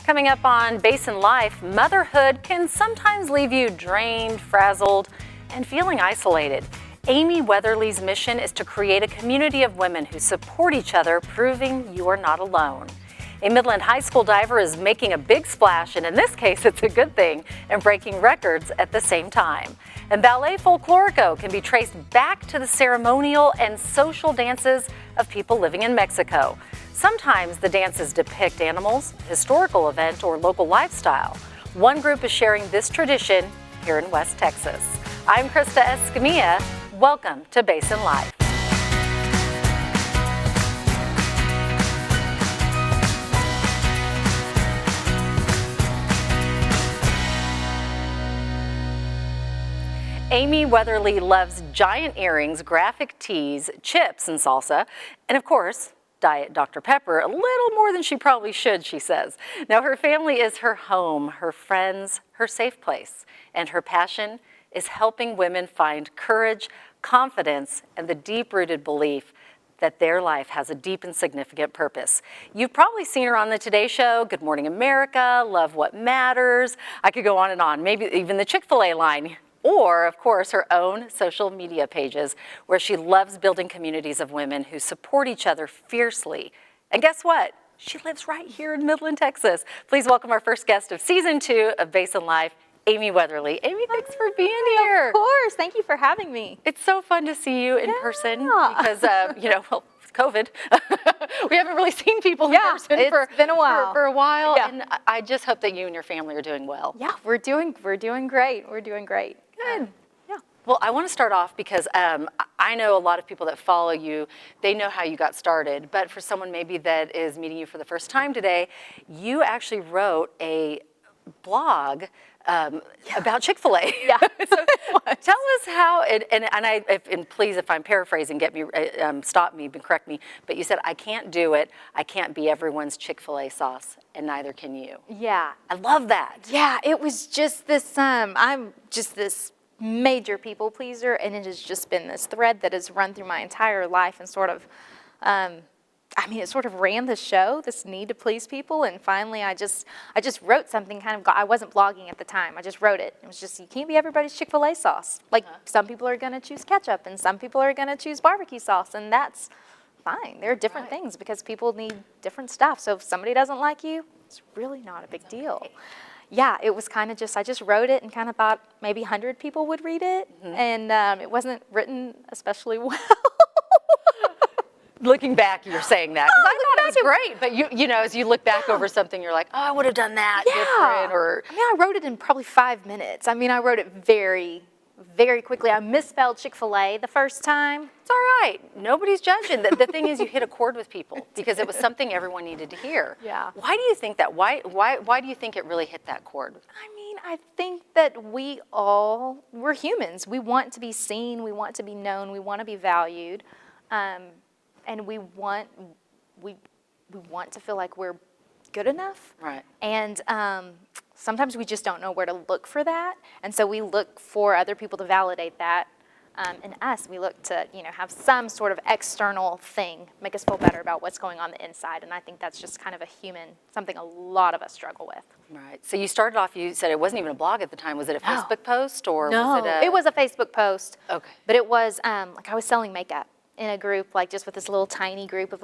Coming up on Basin Life, motherhood can sometimes leave you drained, frazzled, and feeling isolated. Amy Weatherly's mission is to create a community of women who support each other, proving you are not alone. A Midland High School diver is making a big splash, and in this case, it's a good thing, and breaking records at the same time. And ballet folklorico can be traced back to the ceremonial and social dances of people living in Mexico. Sometimes the dances depict animals, historical event, or local lifestyle. One group is sharing this tradition here in West Texas. I'm Krista Escamilla. Welcome to Basin Life. Amy Weatherly loves giant earrings, graphic tees, chips, and salsa, and of course, Diet Dr. Pepper, a little more than she probably should, she says. Now, her family is her home, her friends, her safe place, and her passion is helping women find courage, confidence, and the deep-rooted belief that their life has a deep and significant purpose. You've probably seen her on the Today Show, Good Morning America, Love What Matters. I could go on, maybe even the Chick-fil-a line. Or, of course, her own social media pages, where she loves building communities of women who support each other fiercely. And guess what? She lives right here in Midland, Texas. Please welcome our first guest of Season 2 of Basin Life, Amy Weatherly. Amy, thanks for being here. Of course. Thank you for having me. It's so fun to see you in person because, with COVID, we haven't really seen people in person it's been a while. For a while. Yeah. And I just hope that you and your family are doing well. Yeah, we're doing great. We're doing great. Good. Well, I want to start off because I know a lot of people that follow you, they know how you got started. But for someone maybe that is meeting you for the first time today, you actually wrote a blog about Chick-fil-a. Yeah. So tell us how, and please, if I'm paraphrasing, get me, stop me, correct me. But you said, I can't do it. I can't be everyone's Chick-fil-A sauce, and neither can you. Yeah. I love that. Yeah, it was just this, I'm just this major people pleaser, and it has just been this thread that has run through my entire life and sort of, it sort of ran the show, this need to please people, and finally I just wrote something I wasn't blogging at the time, I just wrote it. It was just, you can't be everybody's Chick-fil-A sauce. Like, some people are gonna choose ketchup, and some people are gonna choose barbecue sauce, and that's fine. There are different things because people need different stuff. So if somebody doesn't like you, it's really not a big deal. Yeah, it was kind of just, I just wrote it and kind of thought maybe 100 people would read it, and it wasn't written especially well. Looking back, you're saying that. 'Cause I thought it was great, but you know, as you look back over something, you're like, oh, I would have done that different. Or I wrote it in probably 5 minutes. I wrote it very, very quickly. I misspelled Chick-fil-A the first time. It's all right. Nobody's judging. The thing is, you hit a chord with people because it was something everyone needed to hear. Yeah. Why do you think that? Why do you think it really hit that chord? I think that we're humans. We want to be seen. We want to be known. We want to be valued. And we want to feel like we're good enough. Right. And sometimes we just don't know where to look for that. And so we look for other people to validate that. In us, we look to, have some sort of external thing, make us feel better about what's going on the inside. And I think that's just kind of something a lot of us struggle with. Right. So you started off, you said it wasn't even a blog at the time. Was it a Facebook post or No, was it it was a Facebook post. Okay. But it was, I was selling makeup in a group, just with this little tiny group of,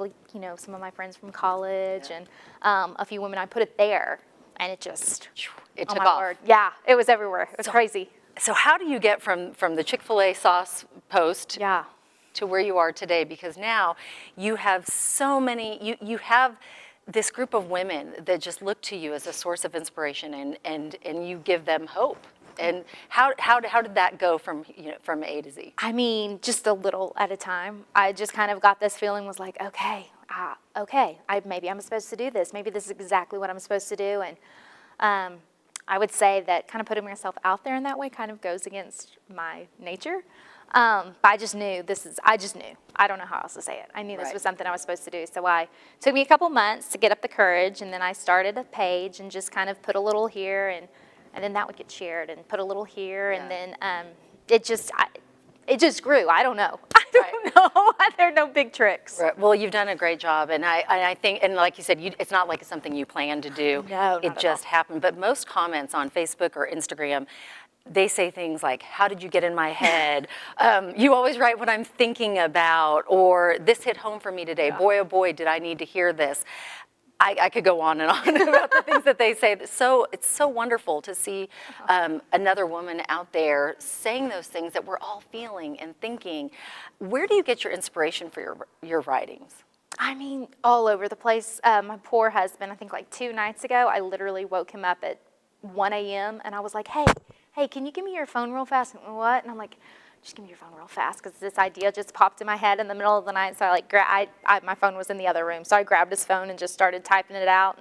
some of my friends from college and a few women. I put it there, and it took off. Word. Yeah, it was everywhere. It was crazy. So how do you get from the Chick-fil-A sauce post to where you are today? Because now you have so many, you have this group of women that just look to you as a source of inspiration, and you give them hope. And how did that go from A to Z? Just a little at a time. I just kind of got this feeling, was like, okay, maybe I'm supposed to do this. Maybe this is exactly what I'm supposed to do. And I would say that kind of putting myself out there in that way kind of goes against my nature. But I just knew. I don't know how else to say it. I knew this was something I was supposed to do. So it took me a couple months to get up the courage, and then I started a page and just kind of put a little here, and then that would get shared, and put a little here, and then it just grew. I don't know. I don't know. There are no big tricks. Right. Well, you've done a great job, and I think, and like you said, it's not like it's something you plan to do. No, not it at just all. happened. But most comments on Facebook or Instagram, they say things like, "How did you get in my head?" You always write what I'm thinking about, or "This hit home for me today. Yeah. Boy, oh boy, did I need to hear this." I could go on and on about the things that they say. So it's so wonderful to see another woman out there saying those things that we're all feeling and thinking. Where do you get your inspiration for your writings? I mean, all over the place. My poor husband, I think like 2 nights ago, I literally woke him up at 1 a.m. and I was like, hey, can you give me your phone real fast? And what? And I'm like, just give me your phone real fast, because this idea just popped in my head in the middle of the night. So my phone was in the other room, so I grabbed his phone and just started typing it out,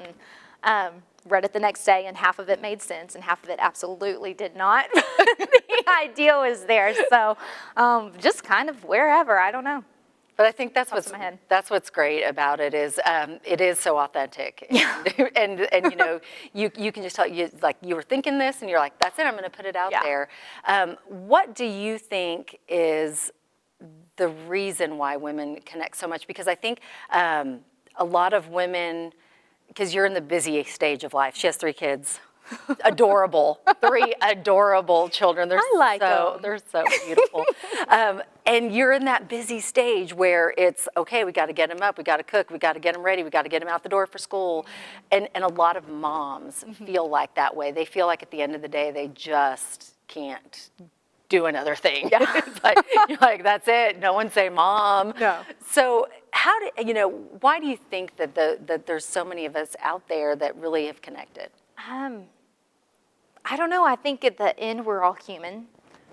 and read it the next day, and half of it made sense and half of it absolutely did not. The idea was there, so just kind of wherever, I don't know. But I think that's Pops in my head. that's what's great about it is so authentic. Yeah. And you know, you can just tell, like you were thinking this and you're like, that's it, I'm going to put it out Yeah. there. What do you think is the reason why women connect so much? Because I think a lot of women, because you're in the busy stage of life. She has 3 kids. Adorable, 3 adorable children. I like them. They're so beautiful. And you're in that busy stage where it's, okay, we got to get them up, we got to cook, we got to get them ready, we got to get them out the door for school. And a lot of moms feel like that way. They feel like at the end of the day, they just can't do another thing. Yeah. It's like, you're like, that's it. No one say mom. No. So why do you think that there's so many of us out there that really have connected? I don't know. I think at the end, we're all human.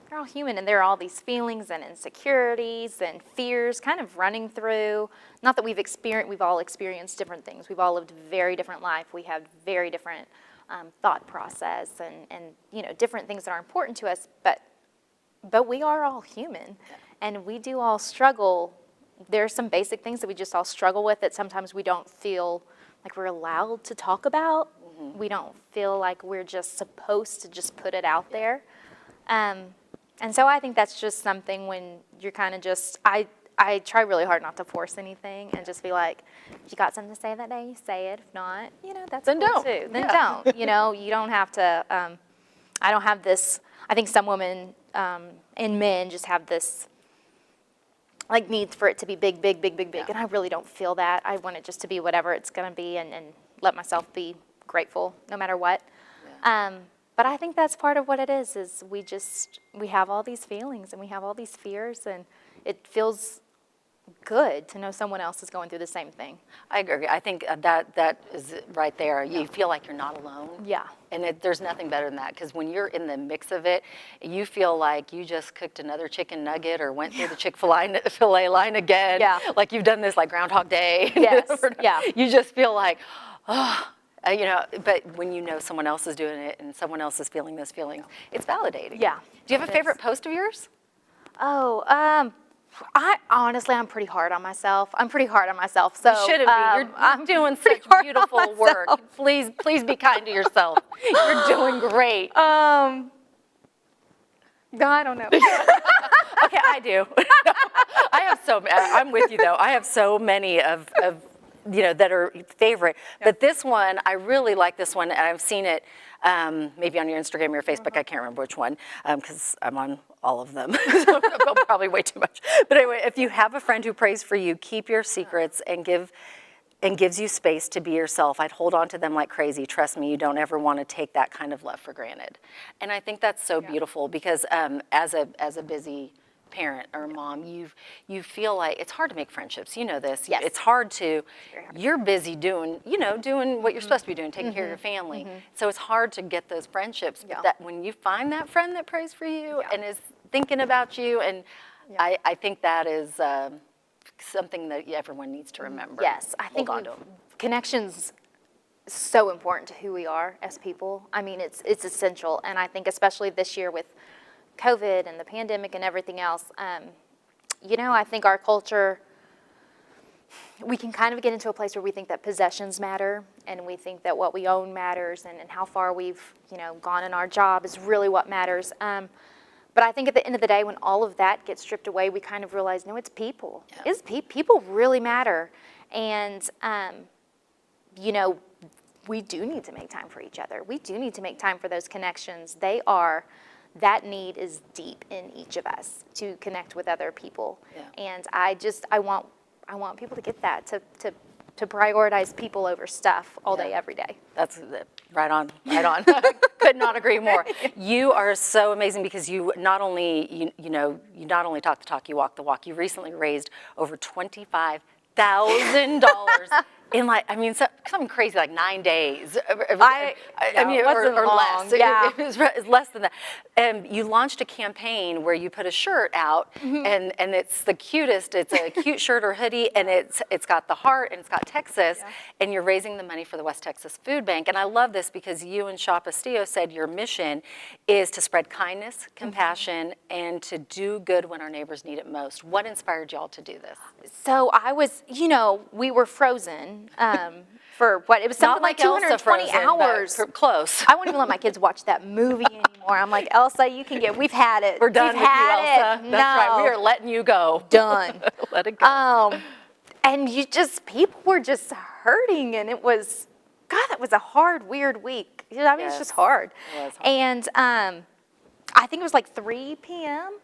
We're all human, and there are all these feelings and insecurities and fears kind of running through. Not that we've all experienced different things. We've all lived a very different life. We have very different thought process and different things that are important to us. But we are all human, and we do all struggle. There are some basic things that we just all struggle with that sometimes we don't feel like we're allowed to talk about. We don't feel like we're just supposed to just put it out there. And so I think that's just something when you're kind of just, I try really hard not to force anything and just be like, if you got something to say that day, you say it. If not, that's Then cool don't. too. Then Yeah. don't. You don't have to, I don't have this, I think some women and men just have this like needs for it to be big, big, big, big, big. Yeah. And I really don't feel that. I want it just to be whatever it's going to be and let myself be grateful no matter what. Yeah. But I think that's part of what it is we have all these feelings and we have all these fears, and it feels good to know someone else is going through the same thing. I agree. I think that is right there. You feel like you're not alone. Yeah. And there's nothing better than that, because when you're in the mix of it, you feel like you just cooked another chicken nugget or went through the Chick-fil-A line again. Yeah. Like you've done this like Groundhog Day. Yes. Yeah. You just feel like, but when you know someone else is doing it and someone else is feeling those feelings, it's validating. Yeah. Do you have a favorite post of yours? Oh, I'm pretty hard on myself. So You shouldn't be. You're doing such hard on beautiful work. myself. Please be kind to yourself. You're doing great. No, I don't know. Okay, I do. I'm with you though. I have so many of that are favorite. Yeah. But this one, I really like this one, and I've seen it maybe on your Instagram or your Facebook. I can't remember which one, because I'm on all of them. So probably way too much. But anyway, if you have a friend who prays for you, keep your secrets and gives you space to be yourself, I'd hold on to them like crazy. Trust me, you don't ever want to take that kind of love for granted. And I think that's so beautiful, because as a busy parent or mom, you feel like it's hard to make friendships. You know this. Yes. It's hard to, you're busy doing what you're supposed to be doing, taking care of your family. So it's hard to get those friendships. But that when you find that friend that prays for you and is thinking about you, and I think that is something that everyone needs to remember. Yes, I think connection's so important to who we are as people. I mean, it's essential, and I think especially this year with COVID and the pandemic and everything else, I think our culture, we can kind of get into a place where we think that possessions matter, and we think that what we own matters, and how far we've, gone in our job is really what matters. But I think at the end of the day, when all of that gets stripped away, we kind of realize, no, it's people. Yeah. It's people really matter. And, you know, we do need to make time for each other. We do need to make time for those connections. That need is deep in each of us to connect with other people. Yeah. And I want people to get that, to prioritize people over stuff all day, every day. That's right on. Could not agree more. You are so amazing because you not only not only talk the talk, you walk the walk. You recently raised over $25,000 in something crazy like 9 days. I mean, it wasn't or long. less. Yeah. It was less than that. And you launched a campaign where you put a shirt out, and it's the cutest. It's a cute shirt or hoodie, and it's got the heart and it's got Texas, and you're raising the money for the West Texas Food Bank. And I love this because you and Shop Estío said your mission is to spread kindness, compassion, and to do good when our neighbors need it most. What inspired y'all to do this? So I was, we were frozen for what? It was something like Elsa 220 Frozen, hours. but close. I won't even let my kids watch that movie anymore. I'm like, Elsa, we've had it. We're done We've with you, had Elsa. it. That's right. No. We are letting you go. Done. Let it go. And people were just hurting, and it was, God, that was a hard, weird week. It's Yes. just hard. It was hard. And I think it was like 3 p.m.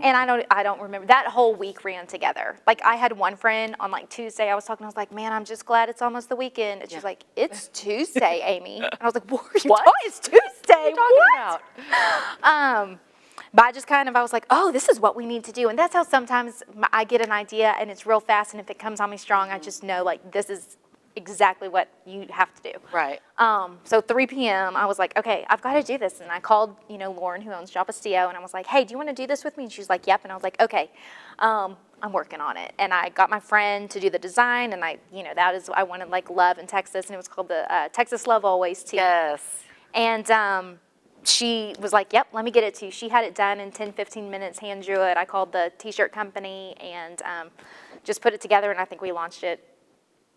And I don't remember. That whole week ran together. Like, I had one friend on like Tuesday, I was talking, I was like, man, I'm just glad it's almost the weekend. And she's like, it's Tuesday, Amy. And I was like, what are you talking? It's Tuesday. What are you talking about? But I was like, oh, this is what we need to do. And that's how sometimes I get an idea and it's real fast. And if it comes on me strong, I just know, like, this is exactly what you have to do. Right. So 3 p.m., I was like, okay, I've got to do this. And I called, Lauren, who owns Shop Estío, and I was like, hey, do you want to do this with me? And she's like, yep. And I was like, okay, I'm working on it. And I got my friend to do the design, and I wanted like love in Texas, and it was called the Texas Love Always too. Yes. And she was like, yep, let me get it to you. She had it done in 10, 15 minutes, hand drew it. I called the t-shirt company and just put it together, and I think we launched it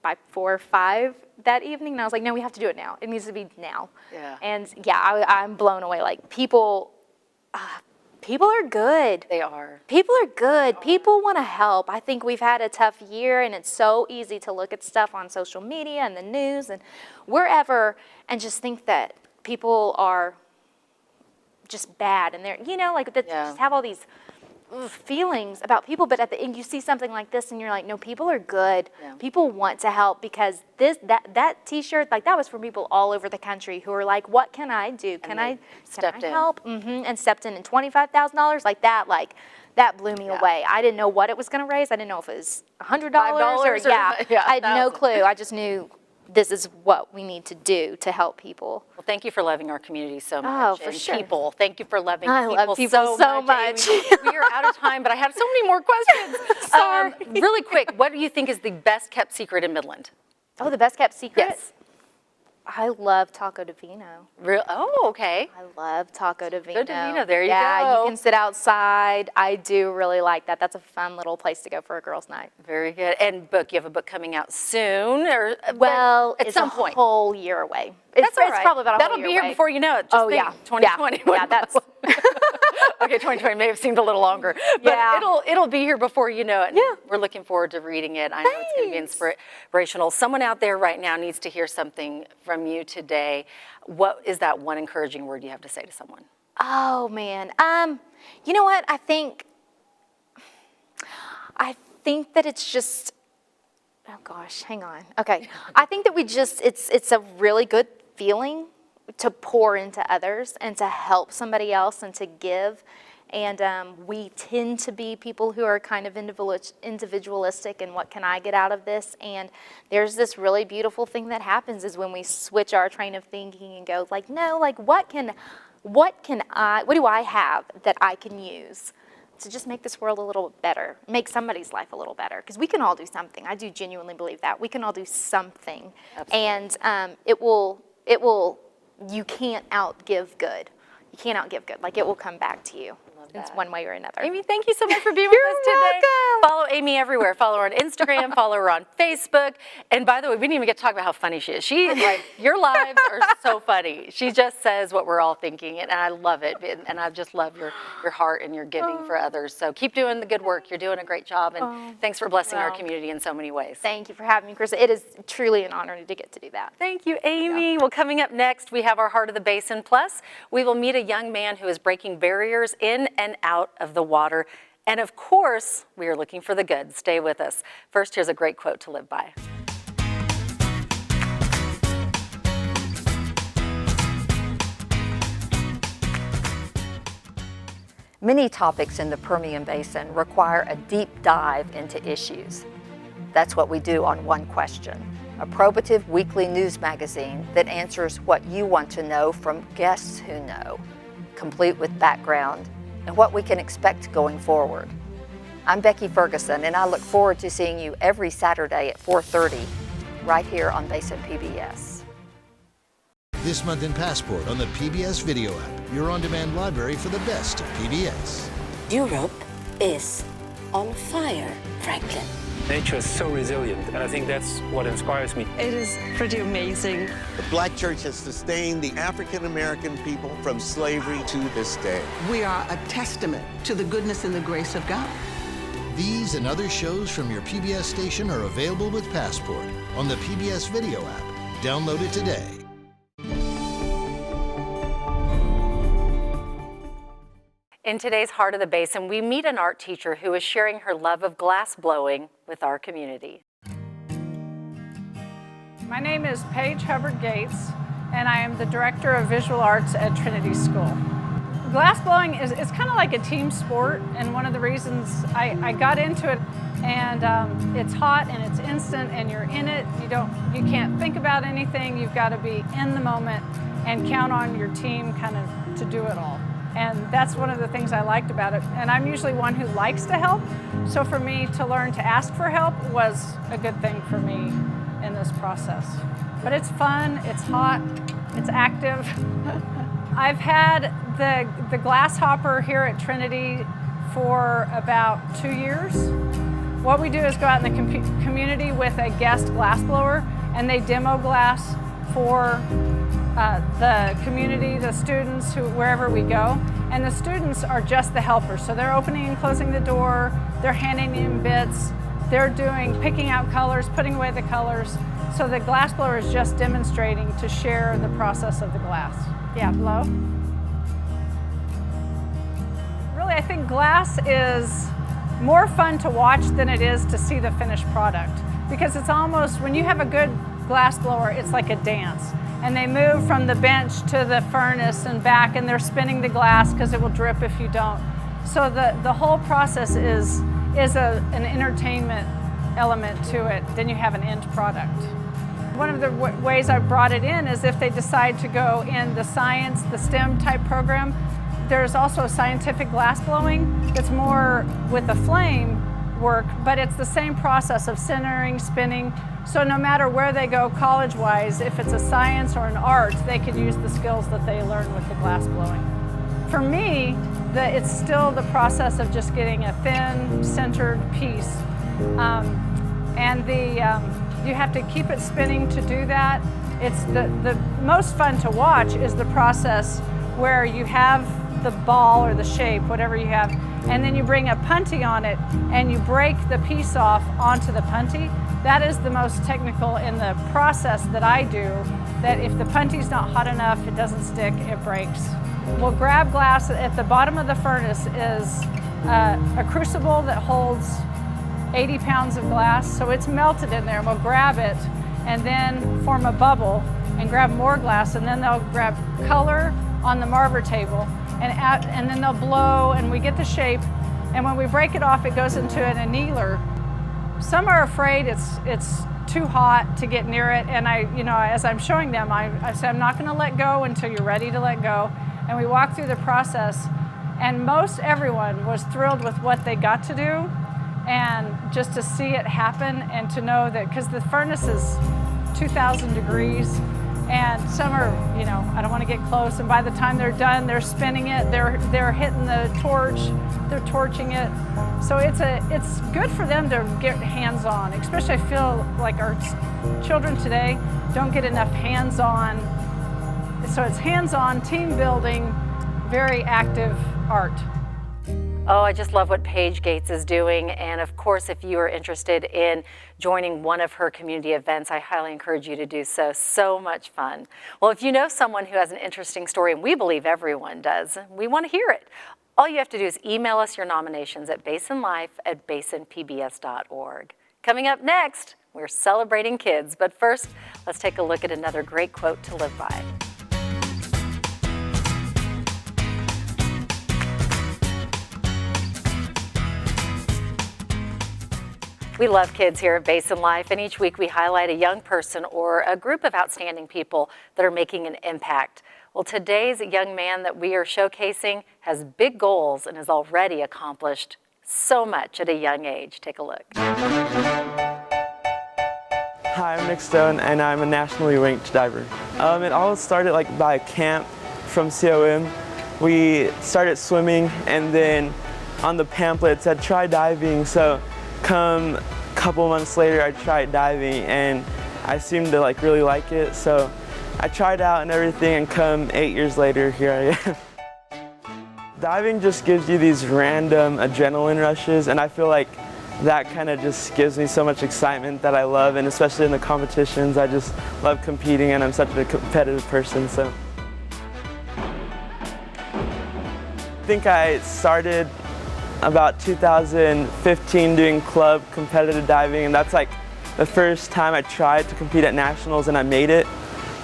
by 4 or 5 that evening. And I was like, no, we have to do it now. It needs to be now. Yeah. And I'm blown away. Like, people are good. They are. People are good. People want to help. I think we've had a tough year, and it's so easy to look at stuff on social media and the news and wherever and just think that people are just bad. And they're, just have all these feelings about people, but at the end you see something like this and you're like, no, people are good. Yeah. People want to help, because that t-shirt, like, that was for people all over the country who are like, what can I do? Can I help? And stepped in, and $25,000 like that blew me away. I didn't know what it was going to raise. I didn't know if it was $100 or I had no clue. I just knew this is what we need to do to help people. Well, thank you for loving our community so much. Oh, for and sure. People, thank you for loving I people, love people so much. Amy. We are out of time, but I have so many more questions. Sorry. Really quick, what do you think is the best kept secret in Midland? Oh, the best kept secret? Yes. I love taco divino. Oh, okay. I love taco divino. Divino, there you go. Yeah, you can sit outside. I do really like that. That's a fun little place to go for a girls' night. Very good. And book, you have a book coming out soon, or well, at it's some a point. Whole year away. That's all right. It's probably about a whole That'll year be here away. before you know it. Just think, 2020. Yeah, that's. Okay, 2020 may have seemed a little longer, but it'll be here before you know it. And we're looking forward to reading it. I know it's going to be inspirational. Someone out there right now needs to hear something from you today. What is that one encouraging word you have to say to someone? Oh man, you know what? I think that it's just. Oh gosh, hang on. Okay, I think that it's a really good feeling to pour into others and to help somebody else and to give. And we tend to be people who are kind of individualistic, and what can I get out of this? And there's this really beautiful thing that happens is when we switch our train of thinking and go like, no, like what do I have that I can use to just make this world a little better, make somebody's life a little better? Because we can all do something. I do genuinely believe that. We can all do something. Absolutely. And you can't outgive good. You can't outgive good. Like, it will come back to you. It's one way or another. Amy, thank you so much for being with us today. welcome. Follow Amy everywhere. Follow her on Instagram, follow her on Facebook. And by the way, we didn't even get to talk about how funny she is. Your lives are so funny. She just says what we're all thinking, and I love it. And I just love your heart and your giving for others. So keep doing the good work. You're doing a great job, and thanks for blessing our community in so many ways. Thank you for having me, Krista. It is truly an honor to get to do that. Thank you, Amy. Well, coming up next, we have our Heart of the Basin Plus. We will meet a young man who is breaking barriers in and out of the water. And of course, we are looking for the good. Stay with us. First, here's a great quote to live by. Many topics in the Permian Basin require a deep dive into issues. That's what we do on One Question, a probative weekly news magazine that answers what you want to know from guests who know, complete with background and what we can expect going forward. I'm Becky Ferguson, and I look forward to seeing you every Saturday at 4:30 right here on Basin PBS. This month in Passport on the PBS video app, your on-demand library for the best of PBS. Europe is on fire, Franklin. Nature is so resilient, and I think that's what inspires me. It is pretty amazing. The Black church has sustained the African American people from slavery to this day. We are a testament to the goodness and the grace of God. These and other shows from your PBS station are available with Passport on the PBS video app. Download it today. In today's Heart of the Basin, we meet an art teacher who is sharing her love of glass blowing with our community. My name is Paige Hubbard Gates, and I am the Director of Visual Arts at Trinity School. Glass blowing is kind of like a team sport, and one of the reasons I got into it, and it's hot and it's instant and you're in it. You can't think about anything. You've got to be in the moment and count on your team kind of to do it all. And that's one of the things I liked about it. And I'm usually one who likes to help. So for me to learn to ask for help was a good thing for me in this process. But it's fun, it's hot, it's active. I've had the glass hopper here at Trinity for about 2 years. What we do is go out in the community with a guest glass blower, and they demo glass for the community, the students, wherever we go. And the students are just the helpers. So they're opening and closing the door, they're handing in bits, they're picking out colors, putting away the colors. So the glass blower is just demonstrating to share the process of the glass. Yeah, blow. Really, I think glass is more fun to watch than it is to see the finished product. Because it's almost, when you have a good glass blower, it's like a dance. And they move from the bench to the furnace and back, and they're spinning the glass because it will drip if you don't. So the whole process is an entertainment element to it. Then you have an end product. One of the ways I brought it in is if they decide to go in the science, the STEM type program, there's also scientific glass blowing that's more with the flame work, but it's the same process of centering, spinning. So no matter where they go college-wise, if it's a science or an art, they could use the skills that they learn with the glass blowing. For me, it's still the process of just getting a thin, centered piece. You have to keep it spinning to do that. It's the most fun to watch is the process where you have the ball or the shape, whatever you have, and then you bring a punty on it and you break the piece off onto the punty. That is the most technical in the process that I do, that if the punty's not hot enough, it doesn't stick, it breaks. We'll grab glass. At the bottom of the furnace is a crucible that holds 80 pounds of glass, so it's melted in there, and we'll grab it and then form a bubble and grab more glass, and then they'll grab color on the marver table and then they'll blow, and we get the shape, and when we break it off, it goes into an annealer. Some are afraid it's too hot to get near it, and as I'm showing them, I say I'm not going to let go until you're ready to let go, and we walk through the process, and most everyone was thrilled with what they got to do, and just to see it happen and to know that, because the furnace is 2,000 degrees, And some are, you know, I don't want to get close. And by the time they're done, they're spinning it. They're hitting the torch. They're torching it. So it's good for them to get hands-on. Especially, I feel like our children today don't get enough hands-on. So it's hands-on, team building, very active art. Oh, I just love what Paige Gates is doing. And of course, if you are interested in joining one of her community events, I highly encourage you to do so. So much fun. Well, if you know someone who has an interesting story, and we believe everyone does, we want to hear it. All you have to do is email us your nominations at basinlife@basinpbs.org. Coming up next, we're celebrating kids. But first, let's take a look at another great quote to live by. We love kids here at Basin Life, and each week we highlight a young person or a group of outstanding people that are making an impact. Well, today's young man that we are showcasing has big goals and has already accomplished so much at a young age. Take a look. Hi, I'm Nick Stone, and I'm a nationally ranked diver. It all started by a camp from COM. We started swimming, and then on the pamphlet it said try diving, so come a couple months later I tried diving, and I seemed to really like it, so I tried out and everything, and come 8 years later, here I am. Diving just gives you these random adrenaline rushes, and I feel like that kind of just gives me so much excitement that I love, and especially in the competitions, I just love competing, and I'm such a competitive person, so. I think I started about 2015 doing club competitive diving, and that's the first time I tried to compete at nationals, and I made it.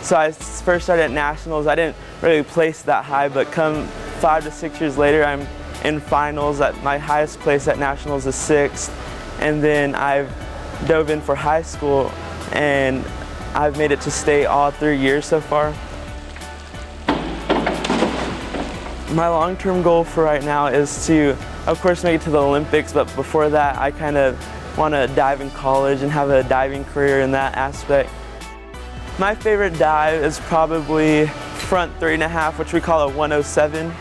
So I first started at nationals. I didn't really place that high, but come 5 to 6 years later, I'm in finals. At my highest place at nationals is 6th, and then I've dove in for high school, and I've made it to state all 3 years so far. My long-term goal for right now is to, of course, make it to the Olympics, but before that, I kind of want to dive in college and have a diving career in that aspect. My favorite dive is probably front 3.5, which we call a 107.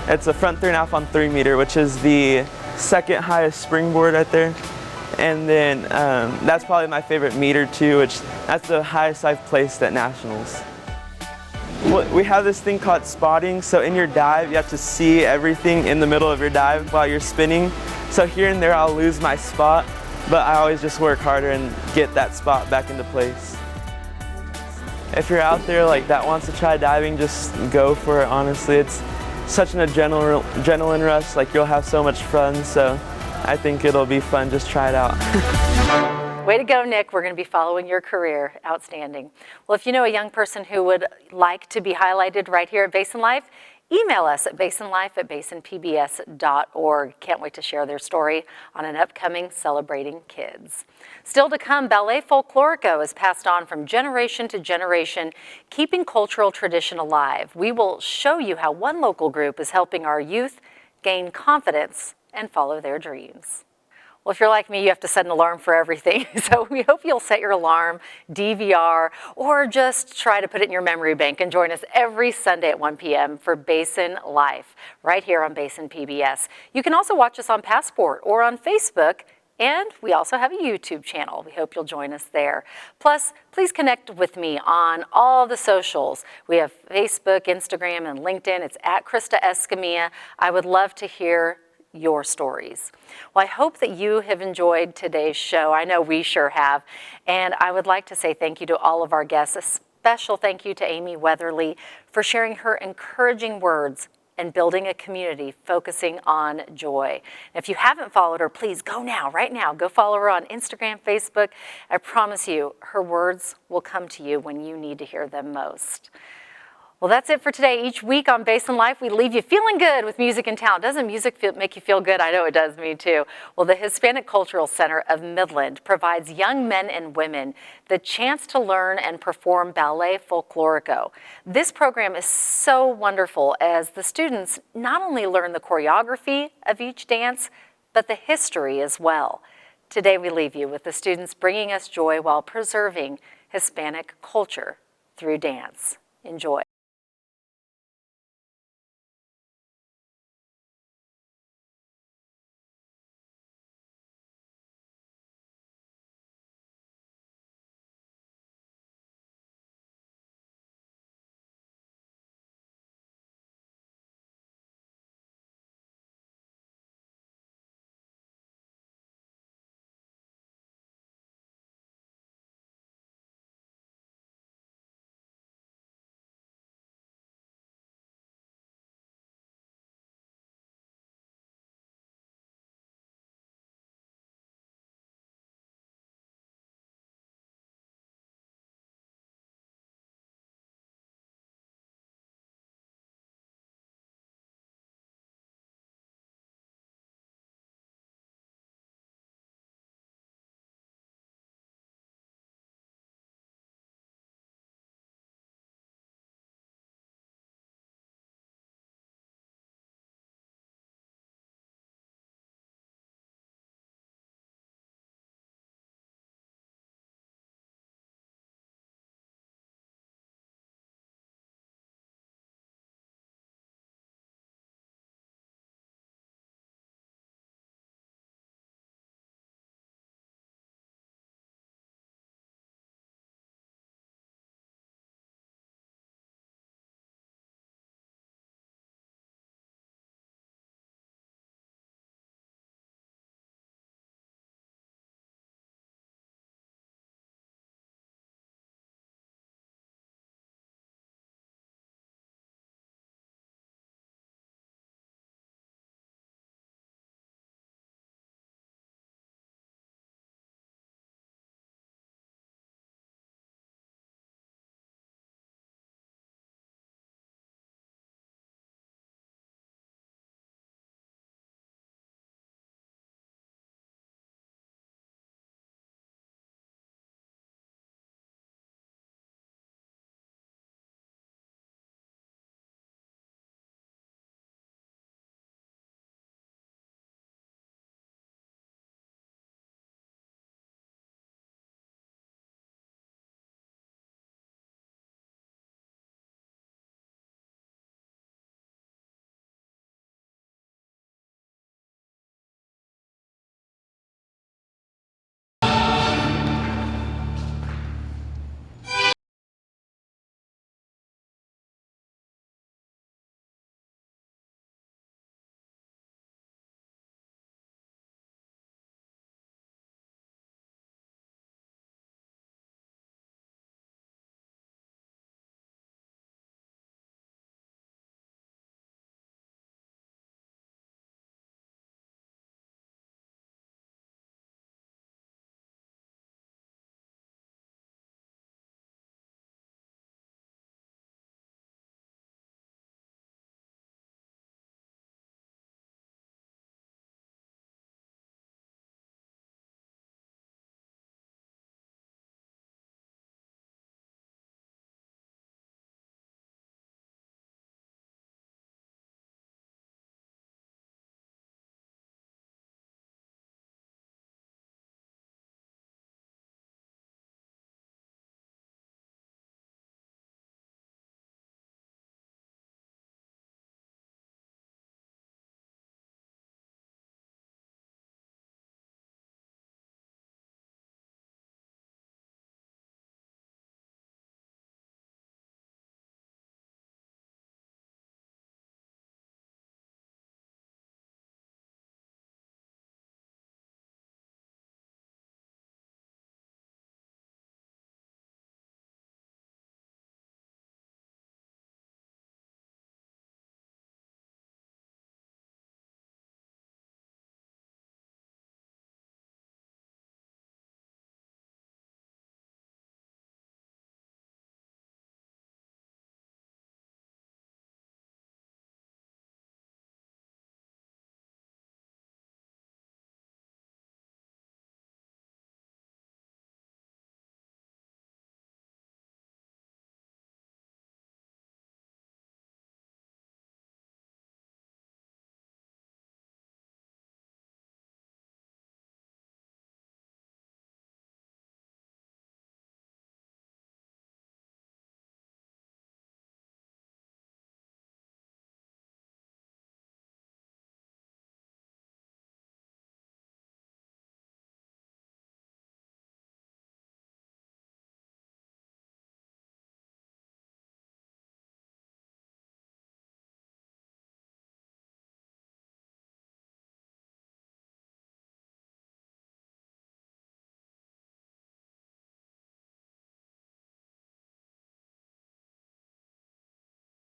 It's a front 3.5 on 3 meter, which is the second highest springboard right there. And then that's probably my favorite meter too, which that's the highest I've placed at nationals. We have this thing called spotting, so in your dive you have to see everything in the middle of your dive while you're spinning. So here and there I'll lose my spot, but I always just work harder and get that spot back into place. If you're out there that wants to try diving, just go for it, honestly. It's such an adrenaline rush, you'll have so much fun, so I think it'll be fun, just try it out. Way to go, Nick. We're going to be following your career. Outstanding. Well, if you know a young person who would like to be highlighted right here at Basin Life, email us at basinlife@basinpbs.org. Can't wait to share their story on an upcoming Celebrating Kids. Still to come, Ballet Folklorico is passed on from generation to generation, keeping cultural tradition alive. We will show you how one local group is helping our youth gain confidence and follow their dreams. Well, if you're like me, you have to set an alarm for everything. So we hope you'll set your alarm, DVR, or just try to put it in your memory bank and join us every Sunday at 1 p.m. for Basin Life, right here on Basin PBS. You can also watch us on Passport or on Facebook, and we also have a YouTube channel. We hope you'll join us there. Plus, please connect with me on all the socials. We have Facebook, Instagram, and LinkedIn. It's at Krista Escamilla. I would love to hear your stories. Well, I hope that you have enjoyed today's show. I know we sure have. And I would like to say thank you to all of our guests. A special thank you to Amy Weatherly for sharing her encouraging words and building a community focusing on joy. If you haven't followed her, please go now, right now. Go follow her on Instagram, Facebook. I promise you, her words will come to you when you need to hear them most. Well, that's it for today. Each week on Basin Life, we leave you feeling good with music and talent. Doesn't music make you feel good? I know it does me too. Well, the Hispanic Cultural Center of Midland provides young men and women the chance to learn and perform Ballet Folklorico. This program is so wonderful as the students not only learn the choreography of each dance, but the history as well. Today we leave you with the students bringing us joy while preserving Hispanic culture through dance. Enjoy.